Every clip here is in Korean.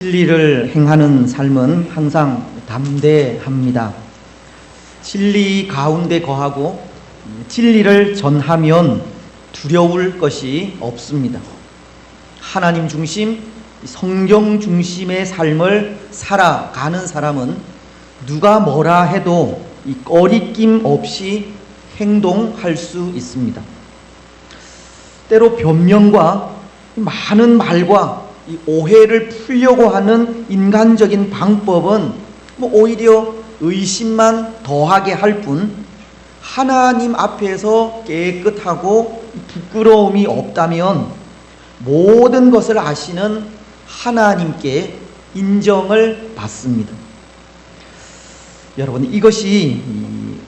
진리를 행하는 삶은 항상 담대합니다. 진리 가운데 거하고 진리를 전하면 두려울 것이 없습니다. 하나님 중심, 성경 중심의 삶을 살아가는 사람은 누가 뭐라 해도 꺼리낌 없이 행동할 수 있습니다. 때로 변명과 많은 말과 이 오해를 풀려고 하는 인간적인 방법은 오히려 의심만 더하게 할 뿐, 하나님 앞에서 깨끗하고 부끄러움이 없다면 모든 것을 아시는 하나님께 인정을 받습니다. 여러분, 이것이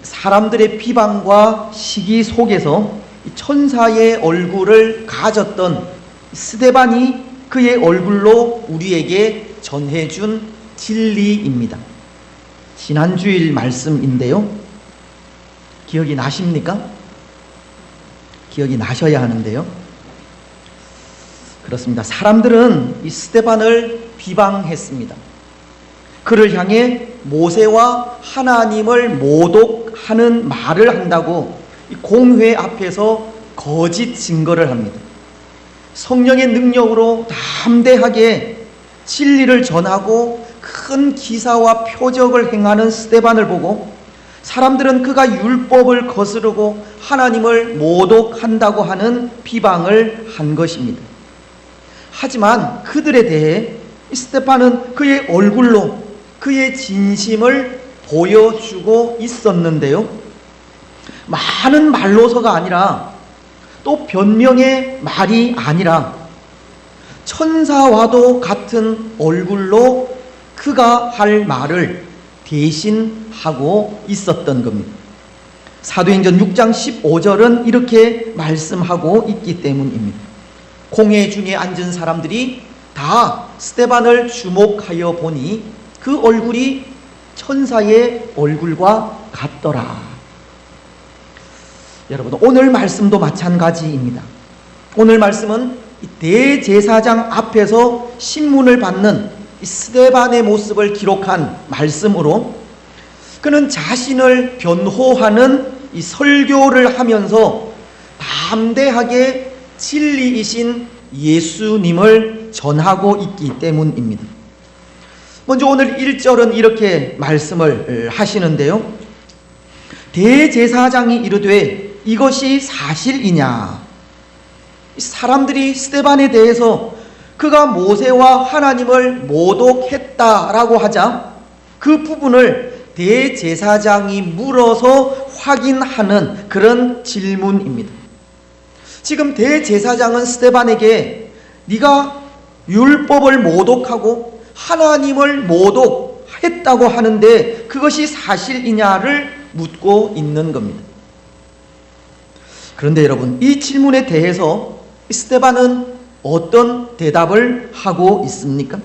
사람들의 비방과 시기 속에서 천사의 얼굴을 가졌던 스데반이 그의 얼굴로 우리에게 전해준 진리입니다. 지난주일 말씀인데요. 기억이 나십니까? 기억이 나셔야 하는데요. 그렇습니다. 사람들은 이 스데반을 비방했습니다. 그를 향해 모세와 하나님을 모독하는 말을 한다고 공회 앞에서 거짓 증거를 합니다. 성령의 능력으로 담대하게 진리를 전하고 큰 기사와 표적을 행하는 스데반을 보고 사람들은 그가 율법을 거스르고 하나님을 모독한다고 하는 비방을 한 것입니다. 하지만 그들에 대해 스데반은 그의 얼굴로 그의 진심을 보여주고 있었는데요. 많은 말로서가 아니라 또 변명의 말이 아니라 천사와도 같은 얼굴로 그가 할 말을 대신하고 있었던 겁니다. 사도행전 6장 15절은 이렇게 말씀하고 있기 때문입니다. 공회 중에 앉은 사람들이 다 스데반을 주목하여 보니 그 얼굴이 천사의 얼굴과 같더라. 여러분, 오늘 말씀도 마찬가지입니다. 오늘 말씀은 대제사장 앞에서 신문을 받는 스데반의 모습을 기록한 말씀으로 그는 자신을 변호하는 이 설교를 하면서 담대하게 진리이신 예수님을 전하고 있기 때문입니다. 먼저 오늘 1절은 이렇게 말씀을 하시는데요. 대제사장이 이르되 이것이 사실이냐? 사람들이 스데반에 대해서 그가 모세와 하나님을 모독했다라고 하자 그 부분을 대제사장이 물어서 확인하는 그런 질문입니다. 지금 대제사장은 스데반에게 네가 율법을 모독하고 하나님을 모독했다고 하는데 그것이 사실이냐를 묻고 있는 겁니다. 그런데 여러분, 이 질문에 대해서 스데반은 어떤 대답을 하고 있습니까?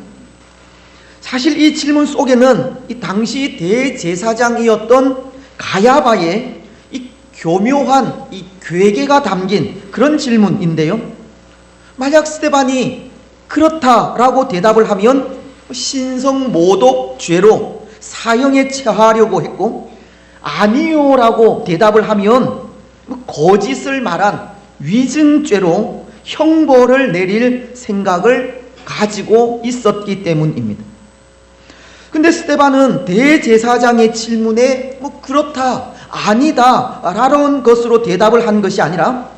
사실 이 질문 속에는 이 당시 대제사장이었던 가야바의 이 교묘한 이 괴계가 담긴 그런 질문인데요. 만약 스데반이 그렇다라고 대답을 하면 신성모독죄로 사형에 처하려고 했고, 아니요라고 대답을 하면 거짓을 말한 위증죄로 형벌을 내릴 생각을 가지고 있었기 때문입니다. 근데 스데반은 대제사장의 질문에 그렇다, 아니다 라는 것으로 대답을 한 것이 아니라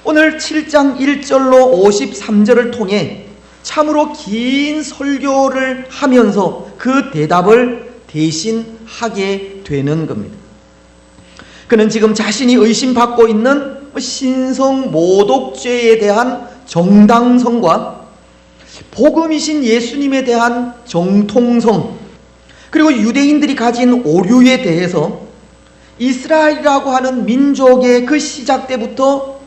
오늘 7장 1절로 53절을 통해 참으로 긴 설교를 하면서 그 대답을 대신하게 되는 겁니다. 그는 지금 자신이 의심받고 있는 신성모독죄에 대한 정당성과 복음이신 예수님에 대한 정통성, 그리고 유대인들이 가진 오류에 대해서 이스라엘이라고 하는 민족의 그 시작 때부터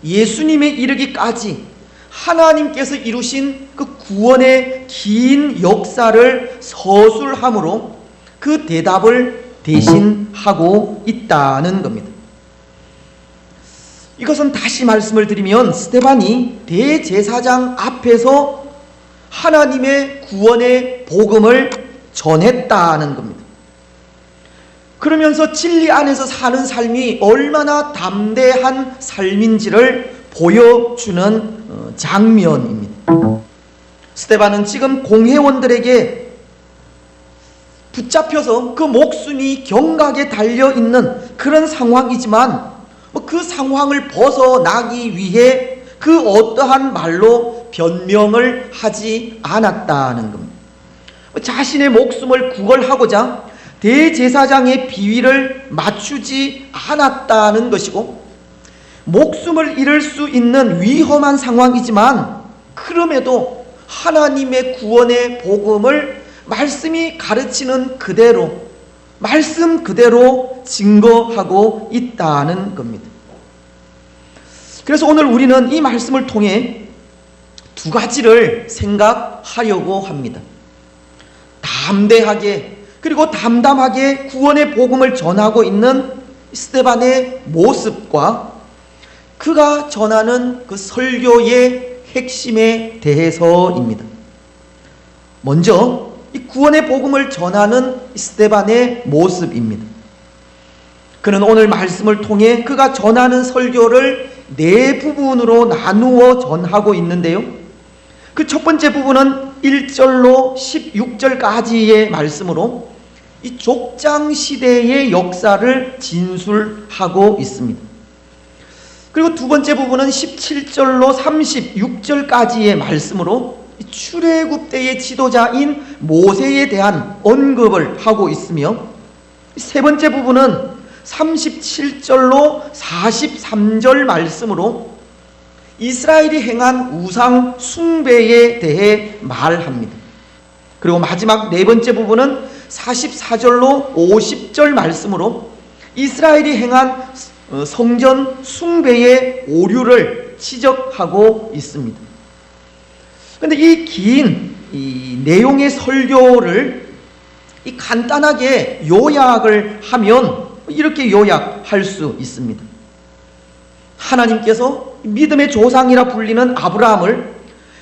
예수님에 이르기까지 하나님께서 이루신 그 구원의 긴 역사를 서술함으로 그 대답을 대신하고 있다는 겁니다. 이것은 다시 말씀을 드리면 스데반이 대제사장 앞에서 하나님의 구원의 복음을 전했다는 겁니다. 그러면서 진리 안에서 사는 삶이 얼마나 담대한 삶인지를 보여주는 장면입니다. 스데반은 지금 공회원들에게 붙잡혀서 그 목숨이 경각에 달려있는 그런 상황이지만 그 상황을 벗어나기 위해 그 어떠한 말로 변명을 하지 않았다는 겁니다. 자신의 목숨을 구걸하고자 대제사장의 비위를 맞추지 않았다는 것이고, 목숨을 잃을 수 있는 위험한 상황이지만 그럼에도 하나님의 구원의 복음을 말씀이 가르치는 그대로, 말씀 그대로 증거하고 있다는 겁니다. 그래서 오늘 우리는 이 말씀을 통해 두 가지를 생각하려고 합니다. 담대하게 그리고 담담하게 구원의 복음을 전하고 있는 스데반의 모습과 그가 전하는 그 설교의 핵심에 대해서입니다. 먼저 이 구원의 복음을 전하는 스데반의 모습입니다. 그는 오늘 말씀을 통해 그가 전하는 설교를 네 부분으로 나누어 전하고 있는데요, 그 첫 번째 부분은 1절로 16절까지의 말씀으로 이 족장 시대의 역사를 진술하고 있습니다. 그리고 두 번째 부분은 17절로 36절까지의 말씀으로 출애굽 때의 지도자인 모세에 대한 언급을 하고 있으며, 세 번째 부분은 37절로 43절 말씀으로 이스라엘이 행한 우상 숭배에 대해 말합니다. 그리고 마지막 네 번째 부분은 44절로 50절 말씀으로 이스라엘이 행한 성전 숭배의 오류를 지적하고 있습니다. 그런데 이 긴 내용의 설교를 간단하게 요약을 하면 이렇게 요약할 수 있습니다. 하나님께서 믿음의 조상이라 불리는 아브라함을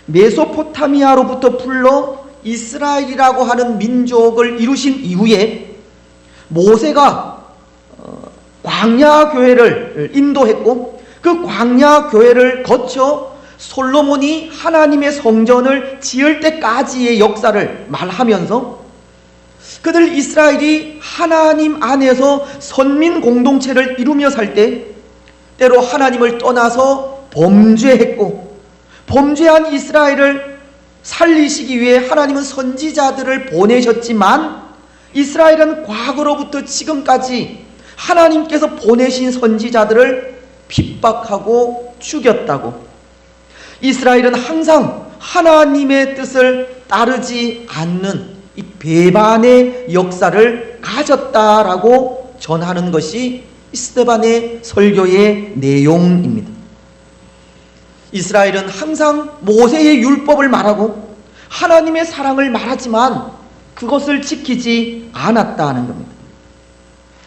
메소포타미아로부터 불러 이스라엘이라고 하는 민족을 이루신 이후에 모세가 광야 교회를 인도했고, 그 광야 교회를 거쳐 솔로몬이 하나님의 성전을 지을 때까지의 역사를 말하면서 그들 이스라엘이 하나님 안에서 선민 공동체를 이루며 살 때 때로 하나님을 떠나서 범죄했고, 범죄한 이스라엘을 살리시기 위해 하나님은 선지자들을 보내셨지만 이스라엘은 과거로부터 지금까지 하나님께서 보내신 선지자들을 핍박하고 죽였다고, 이스라엘은 항상 하나님의 뜻을 따르지 않는 이 배반의 역사를 가졌다라고 전하는 것이 스데반의 설교의 내용입니다. 이스라엘은 항상 모세의 율법을 말하고 하나님의 사랑을 말하지만 그것을 지키지 않았다는 겁니다.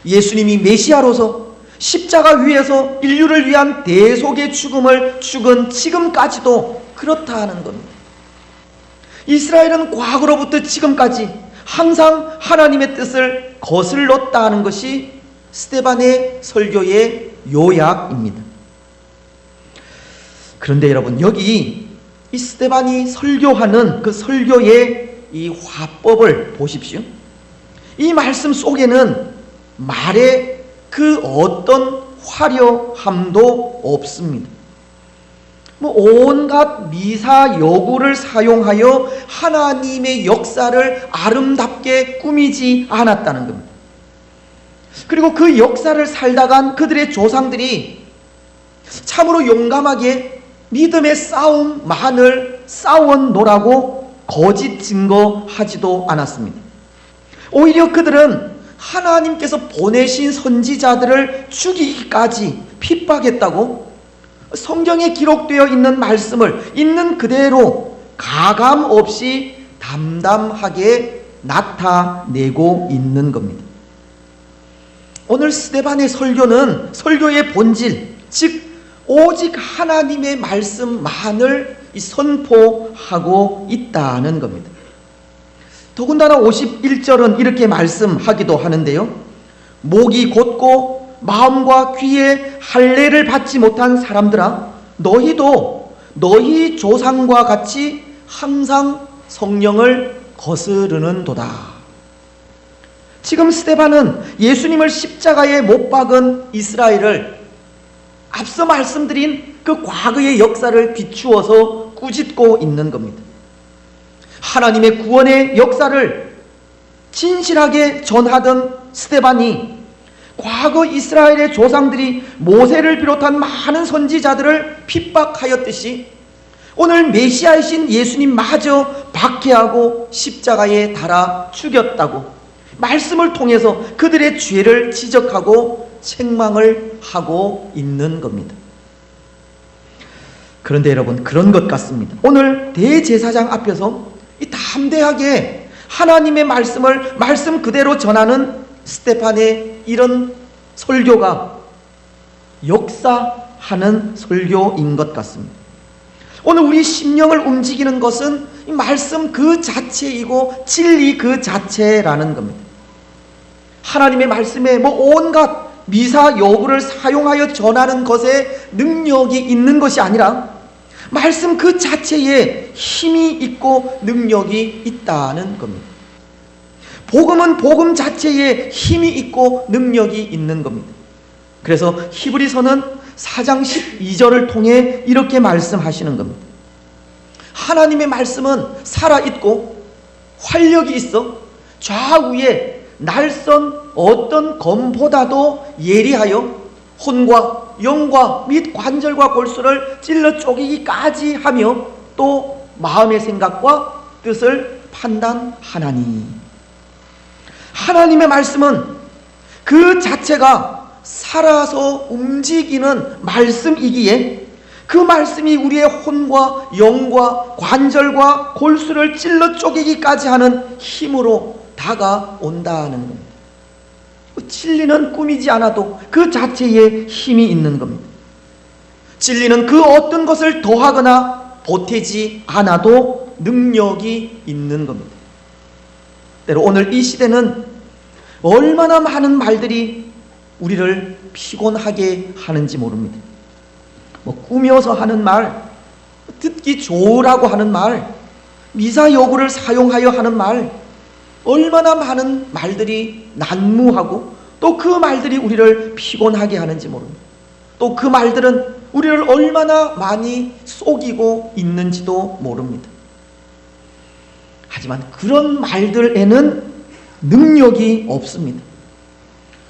예수님이 메시아로서 십자가 위에서 인류를 위한 대속의 죽음을 죽은 지금까지도 그렇다는 겁니다. 이스라엘은 과거로부터 지금까지 항상 하나님의 뜻을 거슬렀다는 것이 스데반의 설교의 요약입니다. 그런데 여러분, 여기 이 스데반이 설교하는 그 설교의 이 화법을 보십시오. 이 말씀 속에는 말의 그 어떤 화려함도 없습니다. 온갖 미사 여구를 사용하여 하나님의 역사를 아름답게 꾸미지 않았다는 겁니다. 그리고 그 역사를 살다간 그들의 조상들이 참으로 용감하게 믿음의 싸움만을 싸웠노라고 거짓 증거하지도 않았습니다. 오히려 그들은 하나님께서 보내신 선지자들을 죽이기까지 핍박했다고 성경에 기록되어 있는 말씀을 있는 그대로 가감 없이 담담하게 나타내고 있는 겁니다. 오늘 스데반의 설교는 설교의 본질, 즉 오직 하나님의 말씀만을 선포하고 있다는 겁니다. 더군다나 51절은 이렇게 말씀하기도 하는데요. 목이 곧고 마음과 귀에 할례를 받지 못한 사람들아, 너희도 너희 조상과 같이 항상 성령을 거스르는도다. 지금 스데반은 예수님을 십자가에 못 박은 이스라엘을 앞서 말씀드린 그 과거의 역사를 비추어서 꾸짖고 있는 겁니다. 하나님의 구원의 역사를 진실하게 전하던 스데반이 과거 이스라엘의 조상들이 모세를 비롯한 많은 선지자들을 핍박하였듯이 오늘 메시아이신 예수님마저 박해하고 십자가에 달아 죽였다고 말씀을 통해서 그들의 죄를 지적하고 책망을 하고 있는 겁니다. 그런데 여러분, 그런 것 같습니다. 오늘 대제사장 앞에서 이 담대하게 하나님의 말씀을 말씀 그대로 전하는 스데반의 이런 설교가 역사하는 설교인 것 같습니다. 오늘 우리 심령을 움직이는 것은 이 말씀 그 자체이고 진리 그 자체라는 겁니다. 하나님의 말씀에 온갖 미사 여구를 사용하여 전하는 것에 능력이 있는 것이 아니라 말씀 그 자체에 힘이 있고 능력이 있다는 겁니다. 복음은 복음 자체에 힘이 있고 능력이 있는 겁니다. 그래서 히브리서는 4장 12절을 통해 이렇게 말씀하시는 겁니다. 하나님의 말씀은 살아있고 활력이 있어 좌우에 날선 어떤 검보다도 예리하여 혼과 영과 및 관절과 골수를 찔러 쪼개기까지 하며 또 마음의 생각과 뜻을 판단하나니. 하나님의 말씀은 그 자체가 살아서 움직이는 말씀이기에 그 말씀이 우리의 혼과 영과 관절과 골수를 찔러 쪼개기까지 하는 힘으로 다가온다는 겁니다. 진리는 꾸미지 않아도 그 자체에 힘이 있는 겁니다. 진리는 그 어떤 것을 더하거나 보태지 않아도 능력이 있는 겁니다. 때로 오늘 이 시대는 얼마나 많은 말들이 우리를 피곤하게 하는지 모릅니다. 꾸며서 하는 말, 듣기 좋으라고 하는 말, 미사 여구를 사용하여 하는 말, 얼마나 많은 말들이 난무하고 또 그 말들이 우리를 피곤하게 하는지 모릅니다. 또 그 말들은 우리를 얼마나 많이 속이고 있는지도 모릅니다. 하지만 그런 말들에는 능력이 없습니다.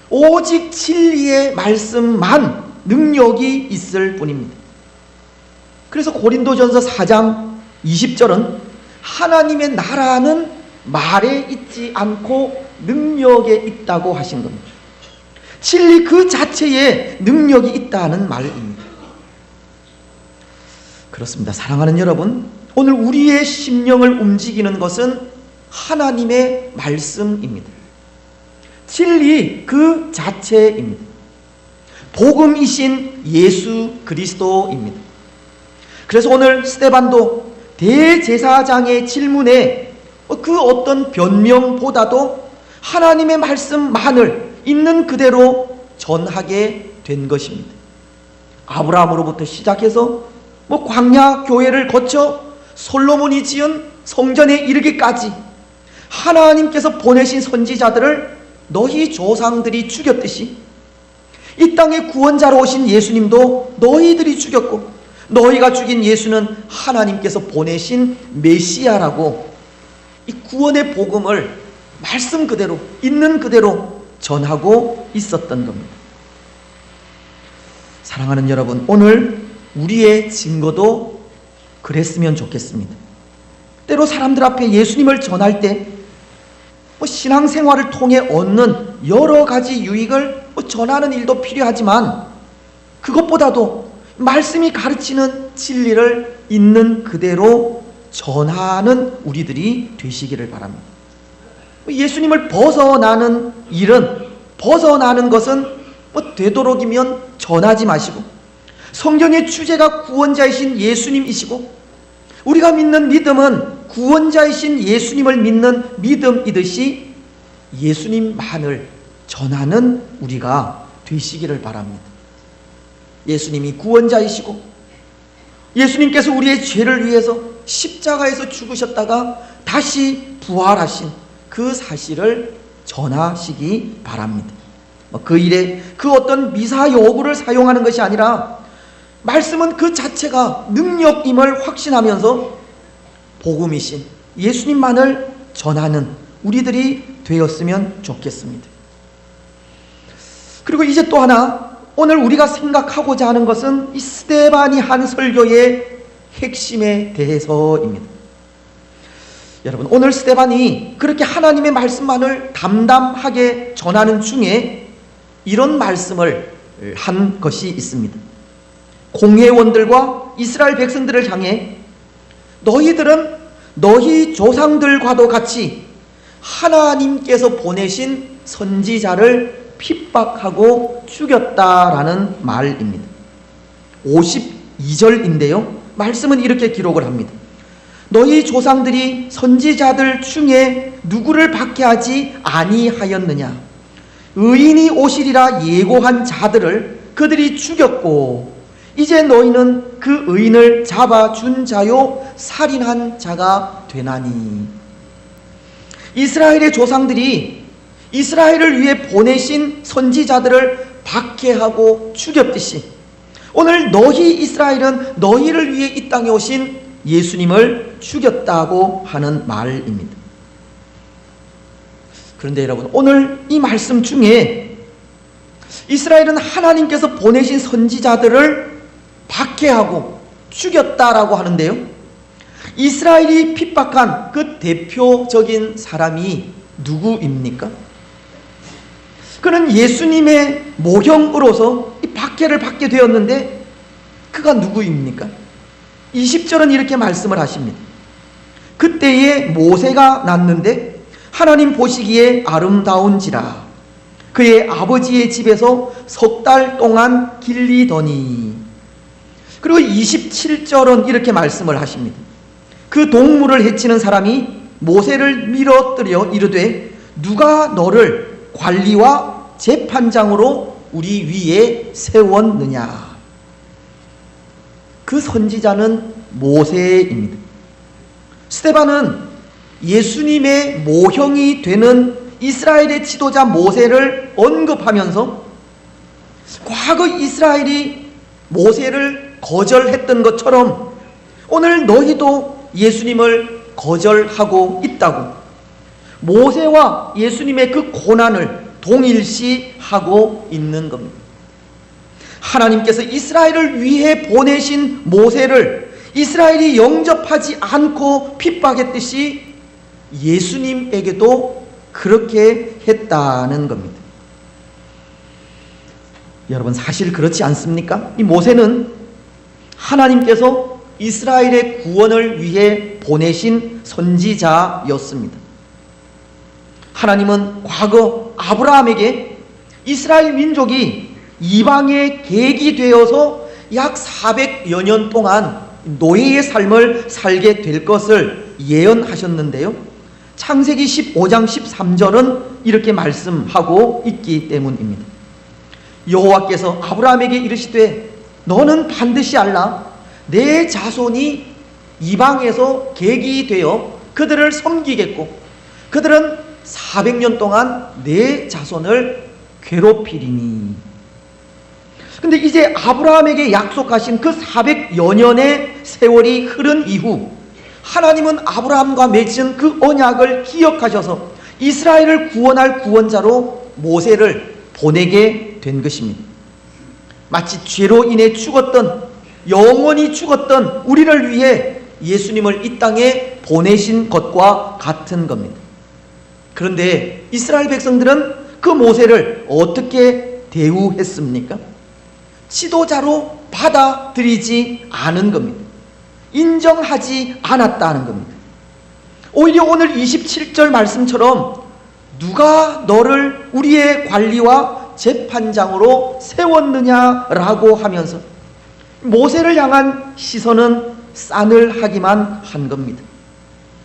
오직 진리의 말씀만 능력이 있을 뿐입니다. 그래서 고린도전서 4장 20절은 하나님의 나라는 말에 있지 않고 능력에 있다고 하신 겁니다. 진리 그 자체에 능력이 있다는 말입니다. 그렇습니다. 사랑하는 여러분, 오늘 우리의 심령을 움직이는 것은 하나님의 말씀입니다. 진리 그 자체입니다. 복음이신 예수 그리스도입니다. 그래서 오늘 스데반도 대제사장의 질문에 그 어떤 변명보다도 하나님의 말씀만을 있는 그대로 전하게 된 것입니다. 아브라함으로부터 시작해서 광야 교회를 거쳐 솔로몬이 지은 성전에 이르기까지 하나님께서 보내신 선지자들을 너희 조상들이 죽였듯이 이 땅의 구원자로 오신 예수님도 너희들이 죽였고 너희가 죽인 예수는 하나님께서 보내신 메시아라고 이 구원의 복음을 말씀 그대로 있는 그대로 전하고 있었던 겁니다. 사랑하는 여러분, 오늘 우리의 증거도 그랬으면 좋겠습니다. 때로 사람들 앞에 예수님을 전할 때 신앙생활을 통해 얻는 여러 가지 유익을 전하는 일도 필요하지만 그것보다도 말씀이 가르치는 진리를 있는 그대로 전하는 우리들이 되시기를 바랍니다. 예수님을 벗어나는 일은, 벗어나는 것은 되도록이면 전하지 마시고 성경의 주제가 구원자이신 예수님이시고 우리가 믿는 믿음은 구원자이신 예수님을 믿는 믿음이듯이 예수님만을 전하는 우리가 되시기를 바랍니다. 예수님이 구원자이시고 예수님께서 우리의 죄를 위해서 십자가에서 죽으셨다가 다시 부활하신 그 사실을 전하시기 바랍니다. 그 일에 그 어떤 미사 여구를 사용하는 것이 아니라 말씀은 그 자체가 능력임을 확신하면서 복음이신 예수님만을 전하는 우리들이 되었으면 좋겠습니다. 그리고 이제 또 하나, 오늘 우리가 생각하고자 하는 것은 이 스데반이 한 설교의 핵심에 대해서입니다. 여러분, 오늘 스데반이 그렇게 하나님의 말씀만을 담담하게 전하는 중에 이런 말씀을 한 것이 있습니다. 공회원들과 이스라엘 백성들을 향해 너희들은 너희 조상들과도 같이 하나님께서 보내신 선지자를 핍박하고 죽였다라는 말입니다. 52절인데요. 말씀은 이렇게 기록을 합니다. 너희 조상들이 선지자들 중에 누구를 박해하지 아니하였느냐? 의인이 오시리라 예고한 자들을 그들이 죽였고 이제 너희는 그 의인을 잡아준 자요 살인한 자가 되나니. 이스라엘의 조상들이 이스라엘을 위해 보내신 선지자들을 박해하고 죽였듯이 오늘 너희 이스라엘은 너희를 위해 이 땅에 오신 예수님을 죽였다고 하는 말입니다. 그런데 여러분, 오늘 이 말씀 중에 이스라엘은 하나님께서 보내신 선지자들을 박해하고 죽였다라고 하는데요, 이스라엘이 핍박한 그 대표적인 사람이 누구입니까? 그는 예수님의 모형으로서 이 박해를 받게 되었는데 그가 누구입니까? 20절은 이렇게 말씀을 하십니다. 그때에 모세가 났는데 하나님 보시기에 아름다운지라 그의 아버지의 집에서 3달 동안 길리더니. 그리고 27절은 이렇게 말씀을 하십니다. 그 동물을 해치는 사람이 모세를 밀어뜨려 이르되 누가 너를 관리와 재판장으로 우리 위에 세웠느냐? 그 선지자는 모세입니다. 스데반은 예수님의 모형이 되는 이스라엘의 지도자 모세를 언급하면서 과거 이스라엘이 모세를 거절했던 것처럼 오늘 너희도 예수님을 거절하고 있다고, 모세와 예수님의 그 고난을 동일시하고 있는 겁니다. 하나님께서 이스라엘을 위해 보내신 모세를 이스라엘이 영접하지 않고 핍박했듯이 예수님에게도 그렇게 했다는 겁니다. 여러분, 사실 그렇지 않습니까? 이 모세는 하나님께서 이스라엘의 구원을 위해 보내신 선지자였습니다. 하나님은 과거 아브라함에게 이스라엘 민족이 이방의 객이 되어서 약 400여 년 동안 노예의 삶을 살게 될 것을 예언하셨는데요, 창세기 15장 13절은 이렇게 말씀하고 있기 때문입니다. 여호와께서 아브라함에게 이르시되 너는 반드시 알라. 내 자손이 이방에서 객이 되어 그들을 섬기겠고 그들은 400년 동안 내 자손을 괴롭히리니. 근데 이제 아브라함에게 약속하신 그 400여 년의 세월이 흐른 이후 하나님은 아브라함과 맺은 그 언약을 기억하셔서 이스라엘을 구원할 구원자로 모세를 보내게 된 것입니다. 마치 죄로 인해 죽었던, 영원히 죽었던 우리를 위해 예수님을 이 땅에 보내신 것과 같은 겁니다. 그런데 이스라엘 백성들은 그 모세를 어떻게 대우했습니까? 지도자로 받아들이지 않은 겁니다. 인정하지 않았다는 겁니다. 오히려 오늘 27절 말씀처럼 누가 너를 우리의 관리와 재판장으로 세웠느냐라고 하면서 모세를 향한 시선은 싸늘하기만 한 겁니다.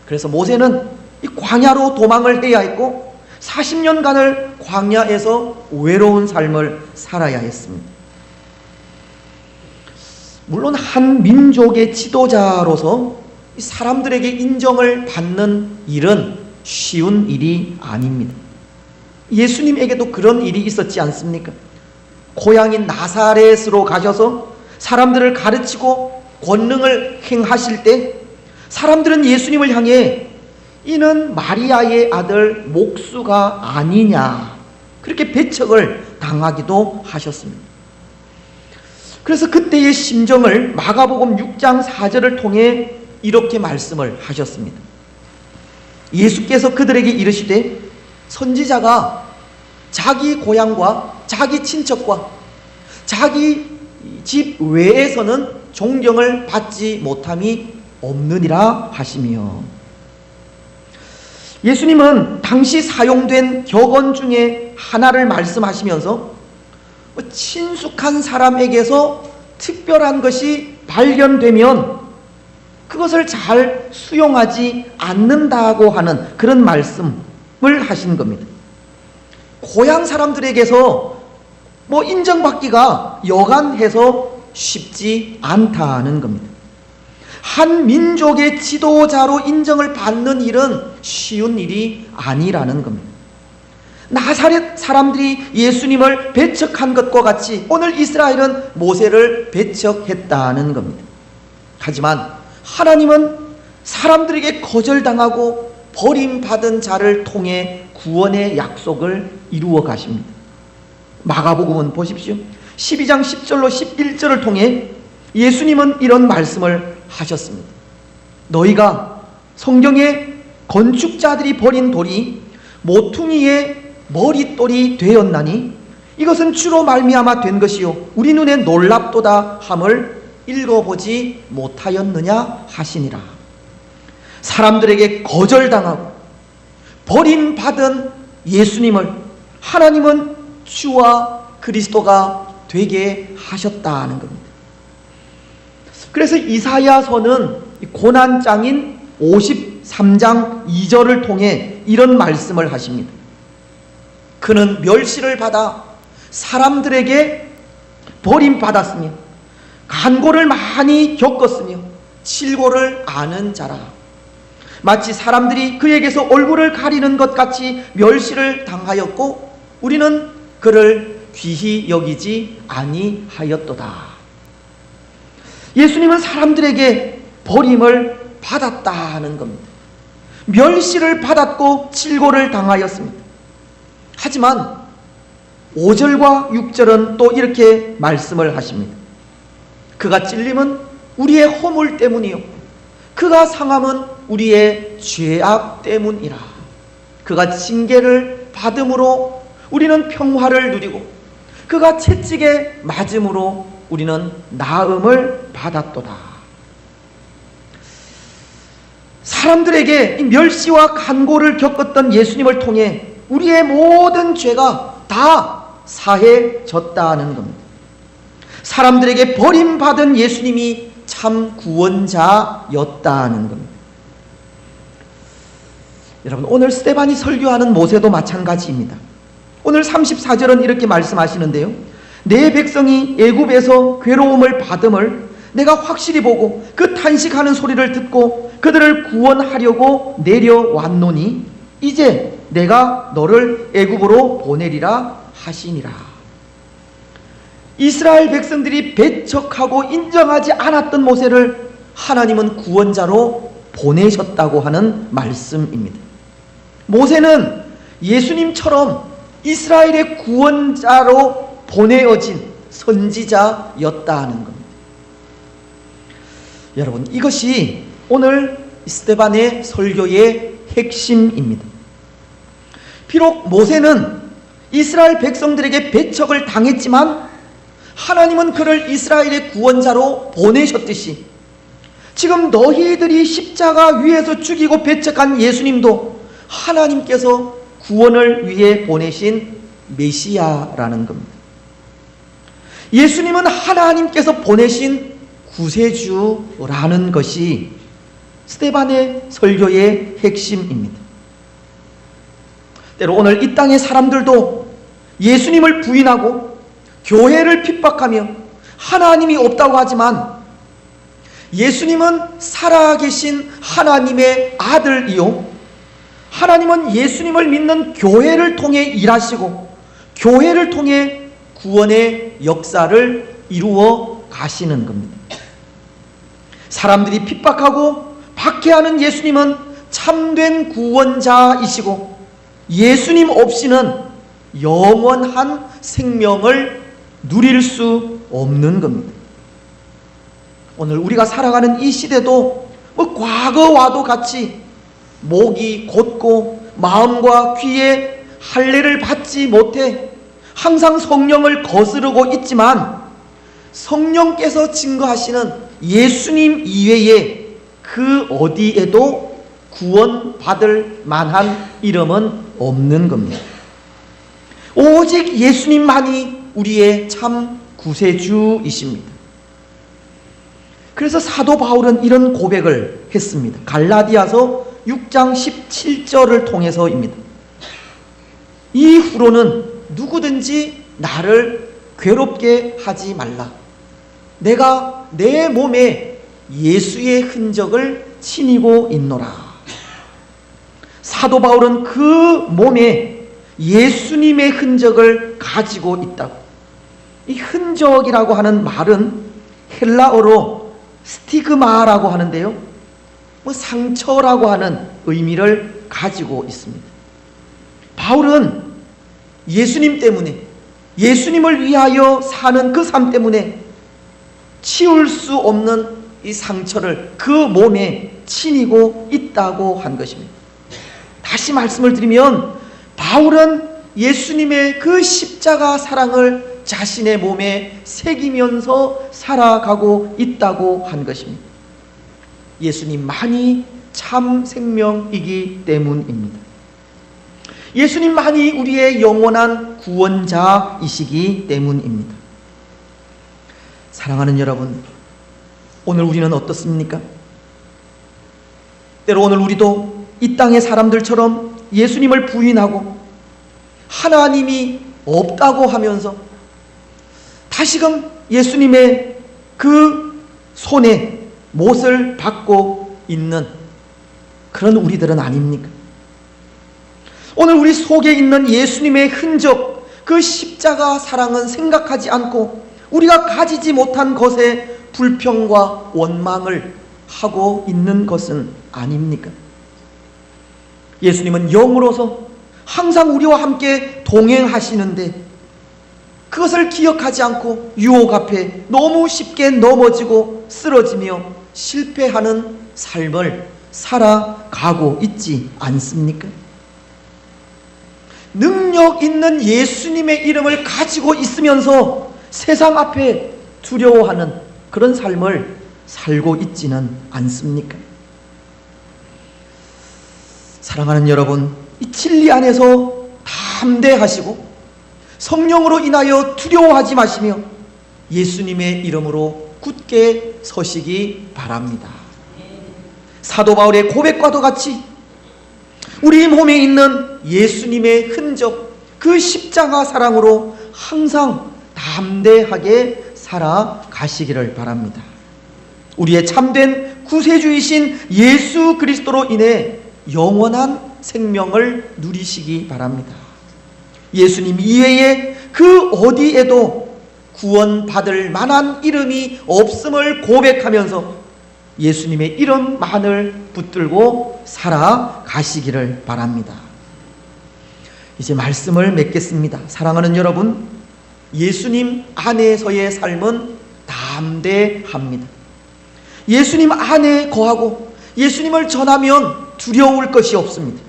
그래서 모세는 이 광야로 도망을 해야 했고 40년간을 광야에서 외로운 삶을 살아야 했습니다. 물론 한 민족의 지도자로서 사람들에게 인정을 받는 일은 쉬운 일이 아닙니다. 예수님에게도 그런 일이 있었지 않습니까? 고향인 나사렛으로 가셔서 사람들을 가르치고 권능을 행하실 때 사람들은 예수님을 향해 이는 마리아의 아들 목수가 아니냐 그렇게 배척을 당하기도 하셨습니다. 그래서 그때의 심정을 마가복음 6장 4절을 통해 이렇게 말씀을 하셨습니다. 예수께서 그들에게 이르시되 선지자가 자기 고향과 자기 친척과 자기 집 외에서는 존경을 받지 못함이 없느니라 하시며, 예수님은 당시 사용된 격언 중에 하나를 말씀하시면서 친숙한 사람에게서 특별한 것이 발견되면 그것을 잘 수용하지 않는다고 하는 그런 말씀을 하신 겁니다. 고향 사람들에게서 인정받기가 여간해서 쉽지 않다는 겁니다. 한 민족의 지도자로 인정을 받는 일은 쉬운 일이 아니라는 겁니다. 나사렛 사람들이 예수님을 배척한 것과 같이 오늘 이스라엘은 모세를 배척했다는 겁니다. 하지만 하나님은 사람들에게 거절당하고 버림받은 자를 통해 구원의 약속을 이루어 가십니다. 마가복음은 보십시오. 12장 10절로 11절을 통해 예수님은 이런 말씀을 하셨습니다. 너희가 성경에 건축자들이 버린 돌이 모퉁이의 머릿돌이 되었나니 이것은 주로 말미암아 된 것이요 우리 눈에 놀랍도다 함을 읽어보지 못하였느냐 하시니라. 사람들에게 거절당하고 버림받은 예수님을 하나님은 주와 그리스도가 되게 하셨다는 겁니다. 그래서 이사야서는 고난장인 53장 2절을 통해 이런 말씀을 하십니다. 그는 멸시를 받아 사람들에게 버림받았으며 간고를 많이 겪었으며 칠고를 아는 자라. 마치 사람들이 그에게서 얼굴을 가리는 것 같이 멸시를 당하였고 우리는 그를 귀히 여기지 아니하였도다. 예수님은 사람들에게 버림을 받았다는 겁니다. 멸시를 받았고 칠고를 당하였습니다. 하지만 5절과 6절은 또 이렇게 말씀을 하십니다. 그가 찔림은 우리의 허물 때문이요 그가 상함은 우리의 죄악 때문이라. 그가 징계를 받음으로 우리는 평화를 누리고 그가 채찍에 맞음으로 우리는 나음을 받았도다. 사람들에게 멸시와 간고를 겪었던 예수님을 통해 우리의 모든 죄가 다 사해졌다는 겁니다. 사람들에게 버림받은 예수님이 참 구원자였다는 겁니다. 여러분, 오늘 스데반이 설교하는 모세도 마찬가지입니다. 오늘 34절은 이렇게 말씀하시는데요. 내 백성이 애굽에서 괴로움을 받음을 내가 확실히 보고 그 탄식하는 소리를 듣고 그들을 구원하려고 내려왔노니 이제 내가 너를 애굽으로 보내리라 하시니라. 이스라엘 백성들이 배척하고 인정하지 않았던 모세를 하나님은 구원자로 보내셨다고 하는 말씀입니다. 모세는 예수님처럼 이스라엘의 구원자로 보내어진 선지자였다는 겁니다. 여러분, 이것이 오늘 스데반의 설교의 핵심입니다. 비록 모세는 이스라엘 백성들에게 배척을 당했지만 하나님은 그를 이스라엘의 구원자로 보내셨듯이 지금 너희들이 십자가 위에서 죽이고 배척한 예수님도 하나님께서 구원을 위해 보내신 메시아라는 겁니다. 예수님은 하나님께서 보내신 구세주라는 것이 스데반의 설교의 핵심입니다. 때로 오늘 이 땅의 사람들도 예수님을 부인하고 교회를 핍박하며 하나님이 없다고 하지만 예수님은 살아계신 하나님의 아들이요, 하나님은 예수님을 믿는 교회를 통해 일하시고 교회를 통해 구원의 역사를 이루어 가시는 겁니다. 사람들이 핍박하고 박해하는 예수님은 참된 구원자이시고 예수님 없이는 영원한 생명을 누릴 수 없는 겁니다. 오늘 우리가 살아가는 이 시대도 과거와도 같이 목이 곧고 마음과 귀에 할례를 받지 못해 항상 성령을 거스르고 있지만 성령께서 증거하시는 예수님 이외에 그 어디에도 구원받을 만한 이름은 없는 겁니다. 오직 예수님만이 우리의 참 구세주이십니다. 그래서 사도 바울은 이런 고백을 했습니다. 갈라디아서 6장 17절을 통해서입니다. 이후로는 누구든지 나를 괴롭게 하지 말라. 내가 내 몸에 예수의 흔적을 지니고 있노라. 사도 바울은 그 몸에 예수님의 흔적을 가지고 있다고. 이 흔적이라고 하는 말은 헬라어로 스티그마라고 하는데요, 상처라고 하는 의미를 가지고 있습니다. 바울은 예수님 때문에, 예수님을 위하여 사는 그 삶 때문에 치울 수 없는 이 상처를 그 몸에 지니고 있다고 한 것입니다. 다시 말씀을 드리면 바울은 예수님의 그 십자가 사랑을 자신의 몸에 새기면서 살아가고 있다고 한 것입니다. 예수님만이 참 생명이기 때문입니다. 예수님만이 우리의 영원한 구원자이시기 때문입니다. 사랑하는 여러분, 오늘 우리는 어떻습니까? 때로 오늘 우리도 이 땅의 사람들처럼 예수님을 부인하고 하나님이 없다고 하면서 다시금 예수님의 그 손에 못을 받고 있는 그런 우리들은 아닙니까? 오늘 우리 속에 있는 예수님의 흔적, 그 십자가 사랑은 생각하지 않고 우리가 가지지 못한 것에 불평과 원망을 하고 있는 것은 아닙니까? 예수님은 영으로서 항상 우리와 함께 동행하시는데 그것을 기억하지 않고 유혹 앞에 너무 쉽게 넘어지고 쓰러지며 실패하는 삶을 살아가고 있지 않습니까? 능력 있는 예수님의 이름을 가지고 있으면서 세상 앞에 두려워하는 그런 삶을 살고 있지는 않습니까? 사랑하는 여러분, 이 진리 안에서 담대하시고 성령으로 인하여 두려워하지 마시며 예수님의 이름으로 굳게 서시기 바랍니다. 사도 바울의 고백과도 같이 우리 몸에 있는 예수님의 흔적, 그 십자가 사랑으로 항상 담대하게 살아가시기를 바랍니다. 우리의 참된 구세주이신 예수 그리스도로 인해 영원한 생명을 누리시기 바랍니다. 예수님 이외에 그 어디에도 구원받을 만한 이름이 없음을 고백하면서 예수님의 이름만을 붙들고 살아가시기를 바랍니다. 이제 말씀을 맺겠습니다. 사랑하는 여러분, 예수님 안에서의 삶은 담대합니다. 예수님 안에 거하고 예수님을 전하면 두려울 것이 없습니다.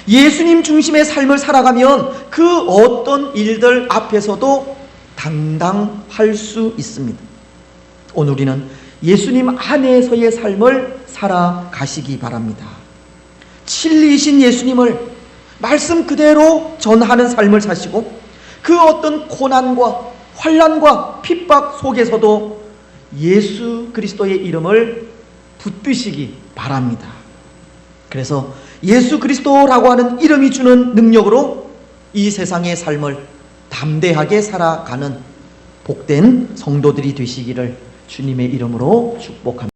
예수님 중심의 삶을 살아가면 그 어떤 일들 앞에서도 당당할 수 있습니다. 오늘 우리는 예수님 안에서의 삶을 살아가시기 바랍니다. 진리이신 예수님을 말씀 그대로 전하는 삶을 사시고 그 어떤 고난과 환난과 핍박 속에서도 예수 그리스도의 이름을 붙드시기 바랍니다. 그래서 예수 그리스도라고 하는 이름이 주는 능력으로 이 세상의 삶을 담대하게 살아가는 복된 성도들이 되시기를 주님의 이름으로 축복합니다.